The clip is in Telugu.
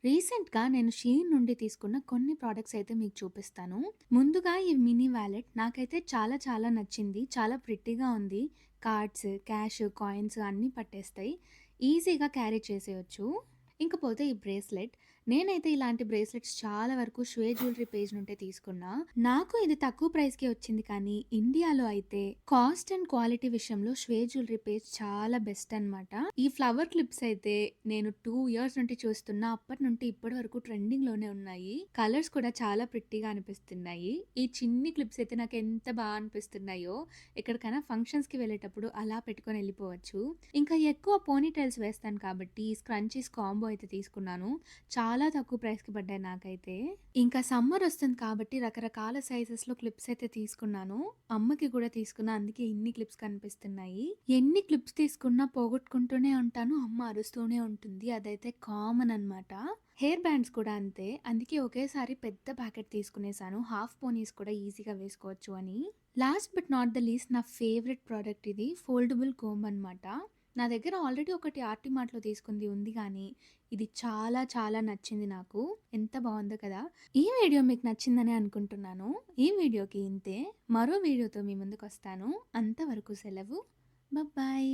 రీసెంట్‌గా నేను షీన్ నుండి తీసుకున్న కొన్ని ప్రొడక్ట్స్ అయితే మీకు చూపిస్తాను. ముందుగా ఈ మినీ వాలెట్ నాకైతే చాలా చాలా నచ్చింది. చాలా ప్రిట్టీగా ఉంది. కార్డ్స్, క్యాష్, కాయిన్స్ అన్నీ పట్టేస్తాయి. ఈజీగా క్యారీ చేసేయొచ్చు. ఇంకపోతే ఈ బ్రేస్లెట్. నేనైతే ఇలాంటి బ్రేస్లెట్స్ చాలా వరకు శ్వే జ్యువెలరీ పేజ్ నుండే తీసుకున్నా. నాకు ఇది తక్కువ ప్రైస్‌కే వచ్చింది కానీ ఇండియాలో అయితే కాస్ట్ అండ్ క్వాలిటీ విషయంలో శ్వే జ్యువెలరీ పేజ్ చాలా బెస్ట్ అనమాట. ఈ ఫ్లవర్ క్లిప్స్ అయితే నేను 2 ఇయర్స్ నుండి చూస్తున్నా. అప్పటి నుండి ఇప్పటి వరకు ట్రెండింగ్‌లోనే ఉన్నాయి. కలర్స్ కూడా చాలా ప్రిట్టీగా అనిపిస్తున్నాయి. ఈ చిన్ని క్లిప్స్ అయితే నాకు ఎంత బాగా అనిపిస్తున్నాయో ఎక్కడికైనా ఫంక్షన్స్‌కి వెళ్ళేటప్పుడు అలా పెట్టుకొని వెళ్ళిపోవచ్చు. ఇంకా ఎక్కువ పోనీ టైల్స్ వేస్తాను కాబట్టి ఈ స్క్రంచీస్ కాంబో అయితే తీసుకున్నాను. చాలా తక్కువ ప్రైస్‌కి పడ్డాయి నాకైతే. ఇంకా సమ్మర్ వస్తుంది కాబట్టి రకరకాల సైజెస్‌లో క్లిప్స్ అయితే తీసుకున్నాను. అమ్మకి కూడా తీసుకున్నా. అందుకే ఇన్ని క్లిప్స్ కనిపిస్తున్నాయి. ఎన్ని క్లిప్స్ తీసుకున్నా పోగొట్టుకుంటూనే ఉంటాను. అమ్మ అరుస్తూనే ఉంటుంది. అదైతే కామన్ అన్నమాట. హెయిర్ బ్యాండ్స్ కూడా అంతే. అందుకే ఒకేసారి పెద్ద ప్యాకెట్ తీసుకునేసాను. హాఫ్ పోనీస్ కూడా ఈజీగా వేసుకోవచ్చు అని. Last but not the least నా ఫేవరెట్ ప్రోడక్ట్ ఇది ఫోల్డబుల్ కోంబ్ అనమాట. నా దగ్గర ఆల్రెడీ ఒకటి ఆర్టీ మార్ట్‌లో తీసుకుంది ఉంది గానీ, ఇది చాలా చాలా నచ్చింది నాకు. ఎంత బావుందో కదా! ఈ వీడియో మీకు నచ్చిందనే అనుకుంటున్నాను. ఈ వీడియోకి ఇంతే. మరో వీడియోతో మీ ముందుకొస్తాను. అంతవరకు సెలవు. బాయ్.